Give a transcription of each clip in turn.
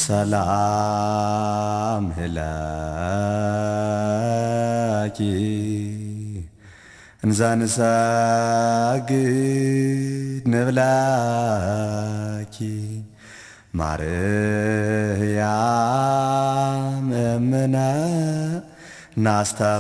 ሰላም ለኪ እንዘንሰግድ ንብለኪ ማርያም እምነ ናስተበቁአኪ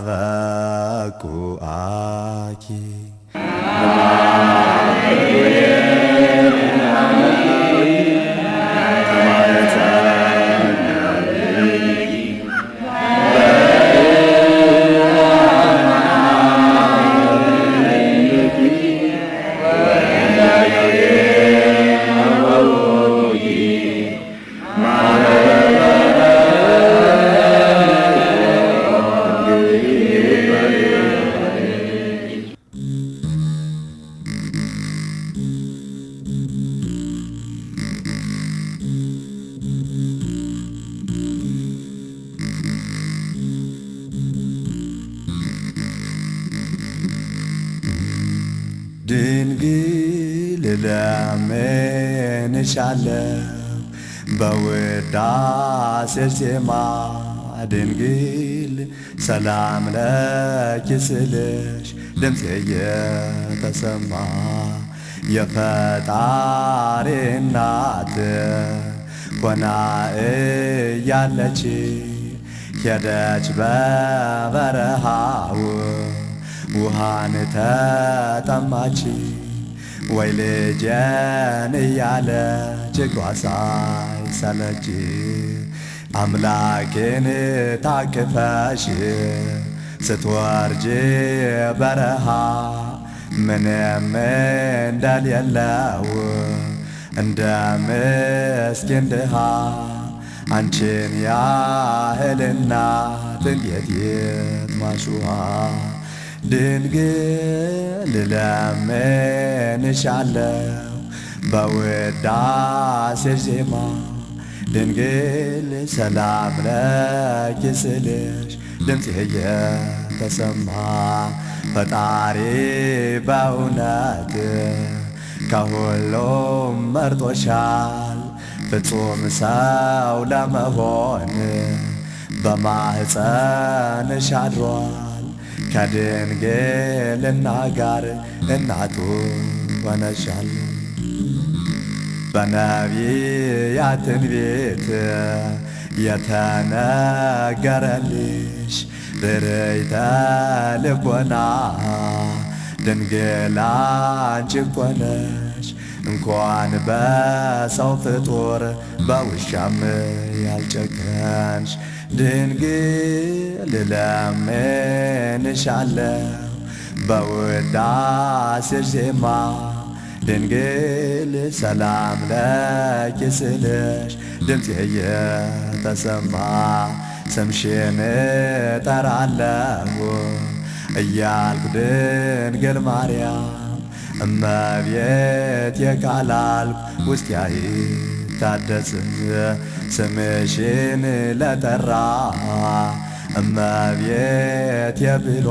ድንግል እለምንሻለሁ በውዳሴ ዜማ ድንግል ሰላም ለኪ ስልሽ ድምፄ የተሰማ የፈጣሪ እናት ሆና እያለች ሄደች በበረሃው ውሃን ተጠማች ወይ ልጄን እያለች እግሯ ሳይሰለች አምላኬን ታቅፈሽ ስትወርጂ በረሃ ምንም እንደሌለው እንደ ምስኪን ድሃ አንቺን ያህል እናት እንዴት ይጥማሽዋ ድንግል እለምንሻለሁ በውዳሴ ዜማ ድንግል ሰላም ለኪ ስልሽ ድምፄ የተሰማ ፈጣሪ በእውነት ከሁሉም መርጦሻል ፍጹም ሰው ለመሆን በማኅፀንሽ አድሯል ከድንግልና ጋር እናቱ ሆነሻል በነቢያት ትንቢት የተነገረልሽ ብርይተ ልቦና ድንግል አንቺ እኮ ነሽ እንኳን በሰው ፍጡር በውሻም ያልጨከንሽ ድንግል እለምንሻለሁ በውዳሴ ዜማ ድንግል ሰላም ለኪ ስልሽ ድምፄ የተሰማ ስምሽን እጠራለሁ እያልኩ ድንግል ማርያም እመቤቴ ካላልኩ ውስጤ አይታደስም ስምሽን ለጠራ እመቤቴ ብሎ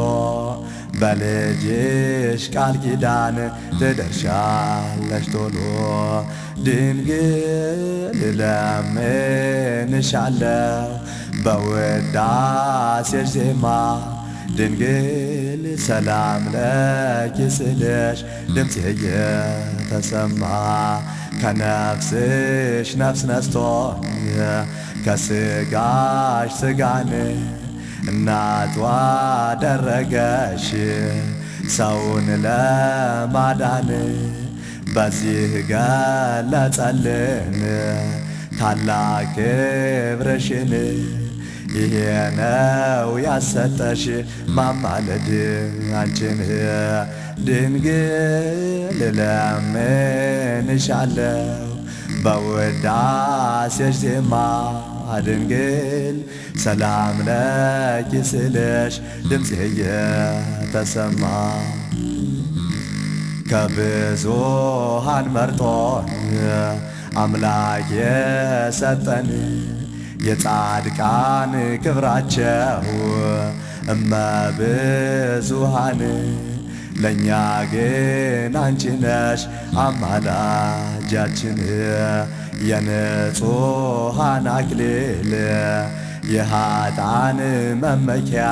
በልጅሽ ቃል ኪዳን ትደርሻለሽ ቶሎ ድንግል እለምንሻለሁ በውዳሴ ዜማ ድንግል ሰላም ለኪ ስልሽ ድምፄ የተሰማ ከነፍስሽ ነፍስ ነስቶ ከስጋሽ ስጋን እናቷ አደረገሽ ሰውን ለማዳን በዚህ ገለጸልን ታላቅ ክብርሽን ይሄ ነው ያሰጠሽ ማማለድ አንቺን ድንግል እለምንሻለሁ በውዳሴሽ ዜማ ድንግል ሰላም ለኪ ስልሽ ድምፄ የተሰማ ከብዙሃን መርጦን አምላክ የሰጠን የጻድቃን ክብራቸው እመብዙሃን ለእኛ ግን አንቺ ነሽ አማላጃችን የንጹሃን አክሊል የኃጥአን መመኪያ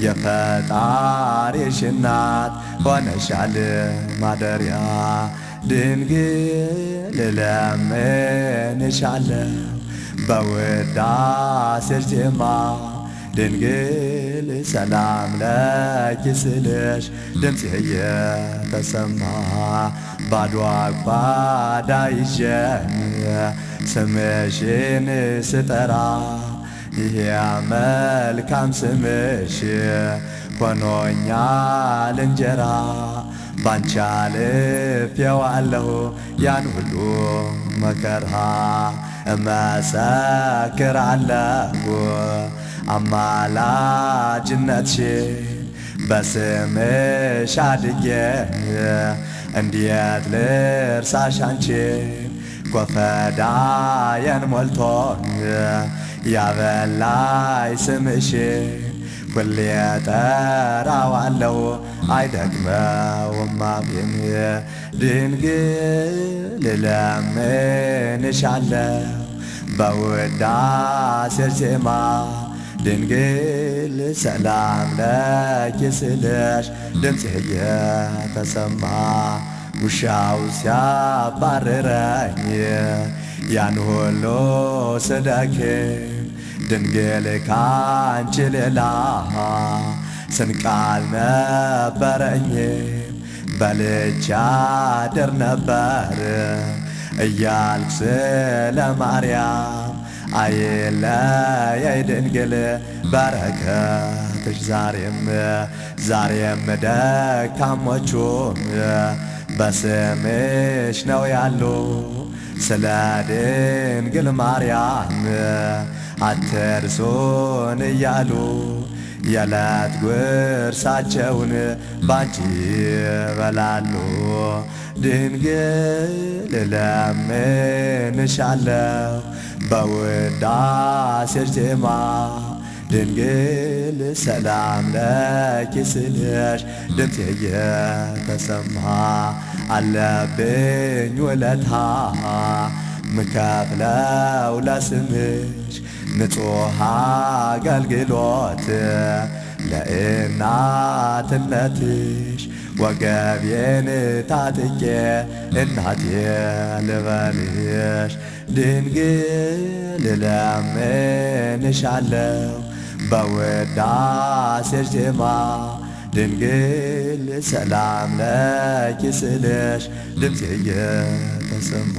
የፈጣሪሽ እናት ሆነሻል ማደሪያ ድንግል እለምንሻለሁ በውዳሴሽ ዜማ ድንግል ሰላም ለኪ ስልሽ ድምፄ እየተሰማ ባዶ አጓዳ ይዤ ስምሽን ስጠራ ይሄ መልካም ስምሽ ሆኖኛል እንጀራ ባንቺ አልፌዋለሁ ያን ሁሉ መከራ እመሰክራለሁ አማላጅነትሽን በስምሽ አድጌ እንዴት ልርሳሽ አንቺን ኮፈዳዬን ሞልቶኝ ያበላይ ስምሽን ሁሌ ጠራዋለሁ አይደክመውም አፌን ድንግል እለምንሻለሁ በውዳሴሽ ዜማ ድንግል ሰላም ለኪ ስልሽ ድምፄ እየተሰማ ውሻው ሲያባርረኝ ያን ሁሉ ስደክም ድንግል ካንቺ ሌላ ስንቅ አልነበረኝም በልቼ አድር ነበር እያልኩ ስለ ማርያም አይለየኝ ድንግል በረከትሽ ዛሬም ደካሞቹም በስምሽ ነው ያሉ ስለ ድንግል ማርያም አትርሱን እያሉ የዕለት ጉርሳቸውን ባንቺ ይበላሉ ድንግል እለምንሻለሁ በውዳሴሽ ዜማ ድንግል ሰላም ለኪ ስልሽ ድምፄ እየተሰማ አለብኝ ውለታ ምከፍለው ለስምሽ ንጹሕ አገልግሎት ለእናትነትሽ ወገቤን ታጥቄ እናቴ ልበልሽ ድንግል እለምንሻለሁ በውዳሴሽ ዜማ ድንግል ሰላም ለኪ ስልሽ ድምፄ እየተሰማ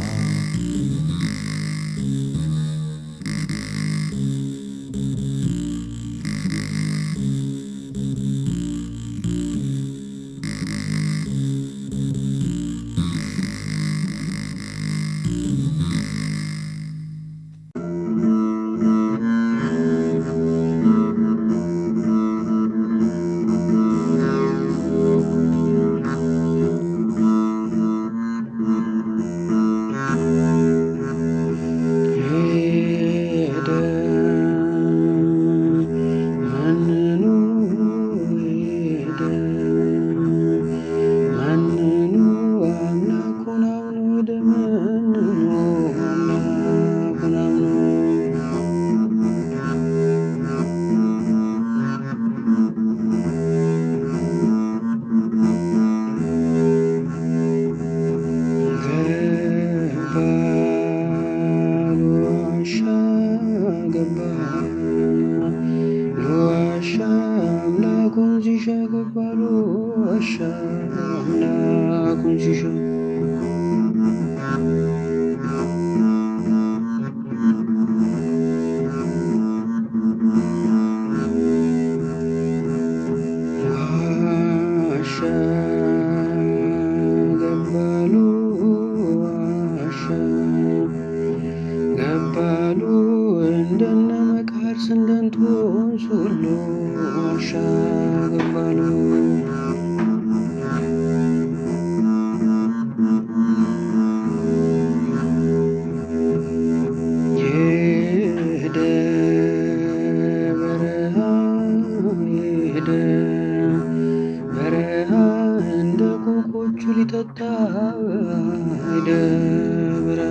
ሊጠጣ አይደብራ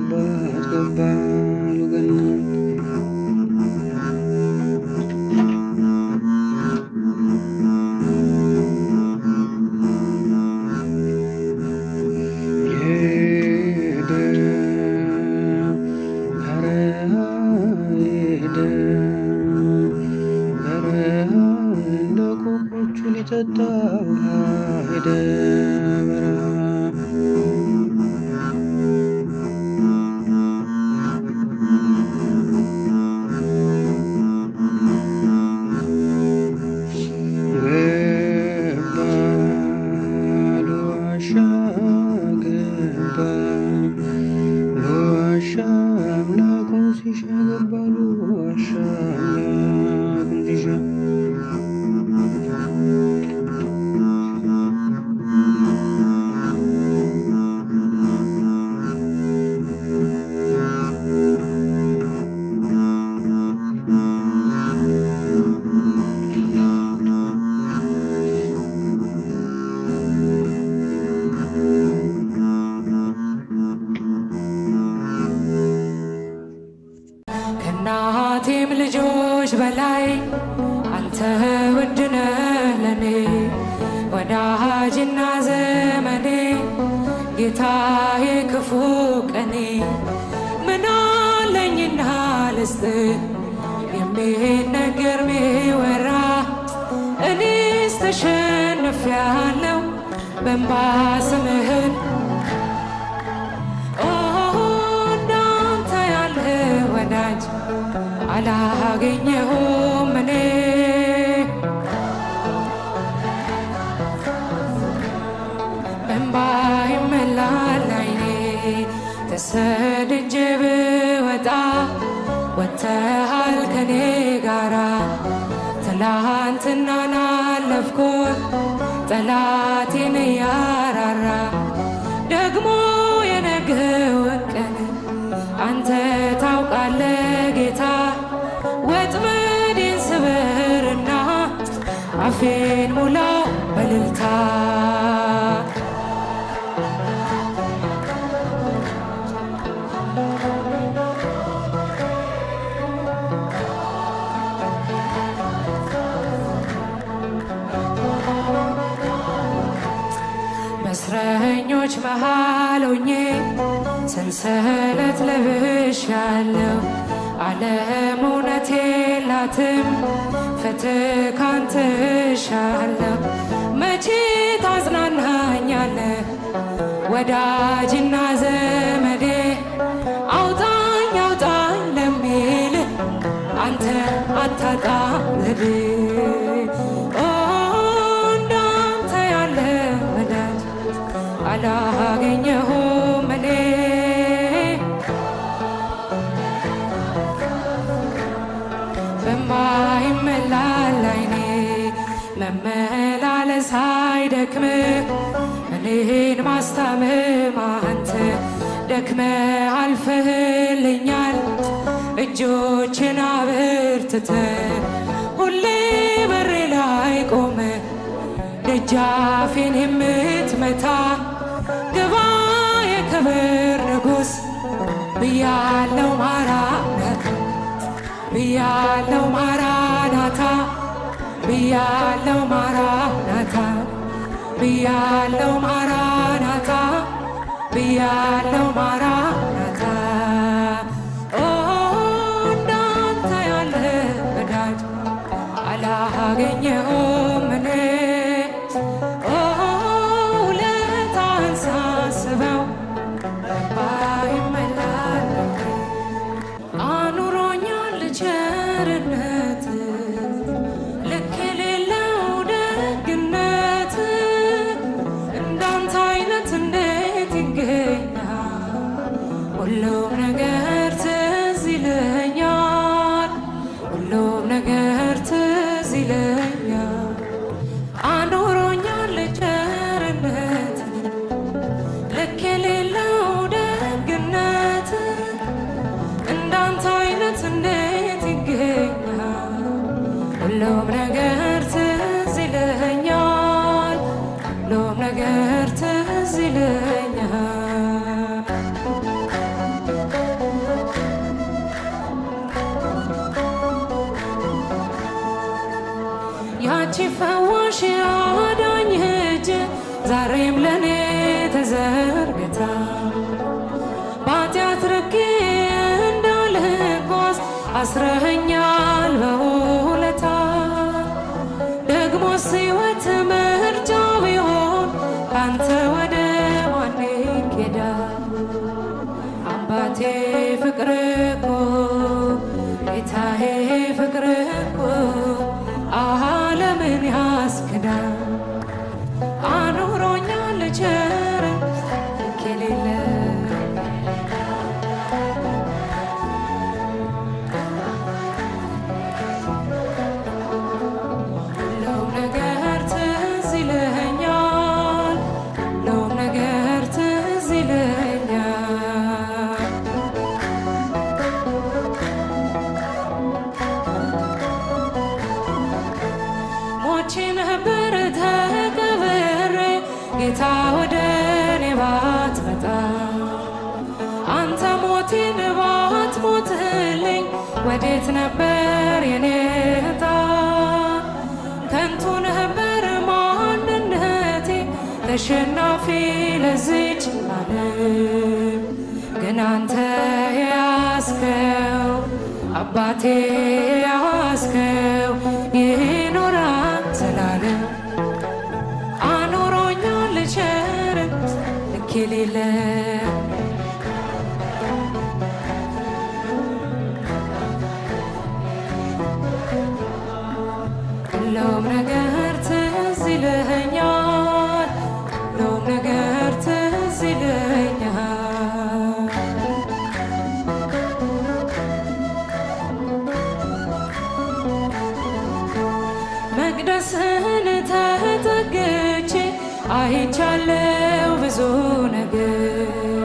ባት ገባሉ ገነት ሊጠጣ ውሃ ሄደ በረሃ ከእናቴም ልጆች በላይ አንተ ውድ ነህ ለኔ ወዳጅና ዘመኔ ጌታዬ ክፉ ቀኔ ምን አለኝና ልስጥ የሚነገር ሚወራ እኔስ ተሸንፌያለሁ በእንባ ስምህን እንዳንተ ያለ ወዳጅ አላገኘሁም እኔ በእንባ ይሞላል ዓይኔ ተሰድጄ ብወጣ ወጥተሃል ከኔ ጋራ ትላንትናን አለፍኩት ጠላቴን እያራራ ደግሞ የነገውን ቀን አንተ ታውቃለህ ጌታ ወጥመዴን ስበርና አፌን ሙላው በእልልታ በእስረኞች መሃል ሆኜ ሰንሰለት ለብሻለሁ ዓለም እውነት የላትም ፍትህ ካንተ እሻለሁ መቼ ታጽናናኛለህ ወዳጅና ዘመዴ አውጣኝ አውጣኝ ለሚል አንተ አታጣም ዘዴ እንዳንተ ያለ ወዳጅ አላገኘሁም እኔ በማይሞላል ዓይኔ መመላለስ አይደክምህ እኔን ማስታመም አንተ ደክመህ አልፈህልኛል እጆችን አበርትተህ ሁሌ በሬ ላይ ቆመህ ደጃፌን የምትመታ ግባ የክብር ንጉሥ ብያለው ማራናታ ብያለው ማራናታ ብያለው ማራናታ ብያለው ማራናታ ብያለው ማራናታ እንዳንተ ያለ ወዳጅ አላገኘሁም እኔ ውለታህን ሳስበው ባይሞላል አኑሮኛል ቸርነት ልክ የሌለው ደግነት እንዳንተ አይነት እንዴት ይገኛል ሁሉም ነገር ትዝ ይለኛል ሁሉም ነገር ትዝ ይለኛል አኑሮኛል ቸርነት ልክ የሌለው ደግነት እንዳንተ አይነት እንዴት ይገኛል ሁሉም ነገር ትዝ ይለኛል ሁሉም ነገር ትዝ ይለኛል ርቄ እንዳልጓዝ አስረኸኛል በውለታ። ደግሞስ ሕይወት ምርጫ ቢሆን ካንተ ወደ ማን ይኬዳል? አባቴ ፍቅር እኮ ጌታዬ ፍቅር እኮ ዓለምን ያስክዳል። አኑሮኛል ቸር ልክ የሌለው ሁሉም ነገር ትዝ ይለኛል፣ ሁሉም ነገር ትዝ ይለኛል። ሞቼ ነበር ተቀብሬ ጌታ ወደ እኔ ባትመጣ፣ አንተ ሞቴን ባትሞትልኝ ወዴት ነበር የኔ ዕጣ? ከንቱ ነበር ማንነቴ ተሸናፊ ለዚች ዓለም፣ ግን አንተ ያስከው አባቴ ያስከው ይኖራል ዘላለም። አኑሮኛል ቸር ልክ የሌለው ሁሉም ነገር ትዝ ይለኛል፣ ሁሉም ነገር ትዝ ይለኛል። መቅደስህን ተጠግቼ አይቻለው ብዙ ነገር፣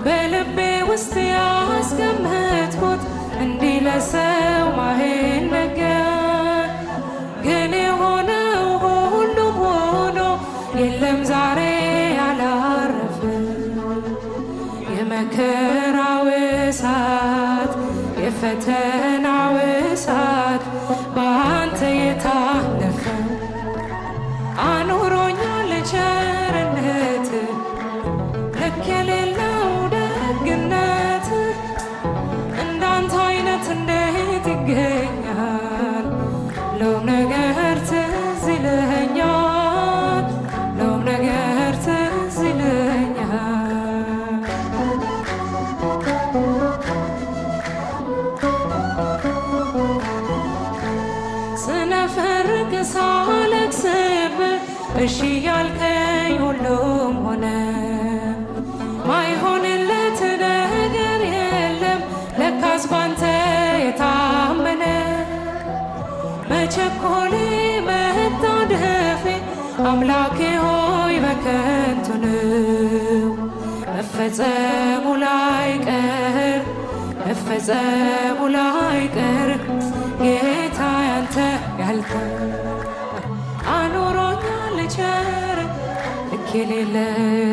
በልቤ ውስጥ ያስቀመጥኩት እንዲህ ለሰው ማይነገር። ግን የሆነው ሁሉም ሆኖ የለም ዛሬ ያላረፈ፣ የመከራው እሳት የፈተናው እሳት በአንተ የታለፈ። አኑሮኛል ቸርነት ልክ የሌለው ደግነት፣ እንዳንተ አይነት እንዴት ይገኛል? ሁሉም ነገር ትዝ ይለኛል፣ ሁሉም ነገር ትዝ ይለኛል። ስነፈርቅ ሳለቅስብህ እሺ ያልከኝ ሁሉም ሆነ። ማይሆንለት ነገር የለም ለካስ ባንተ የታመነ። መቸኮሌ መታደፌ አምላኬ ሆይ በከንቱ ነው። መፈጸሙ ላይቀር መፈጸሙ ላይቀር ጌታ ያንተ ያልከው አኑሮኛል ቸር ልክ የሌለው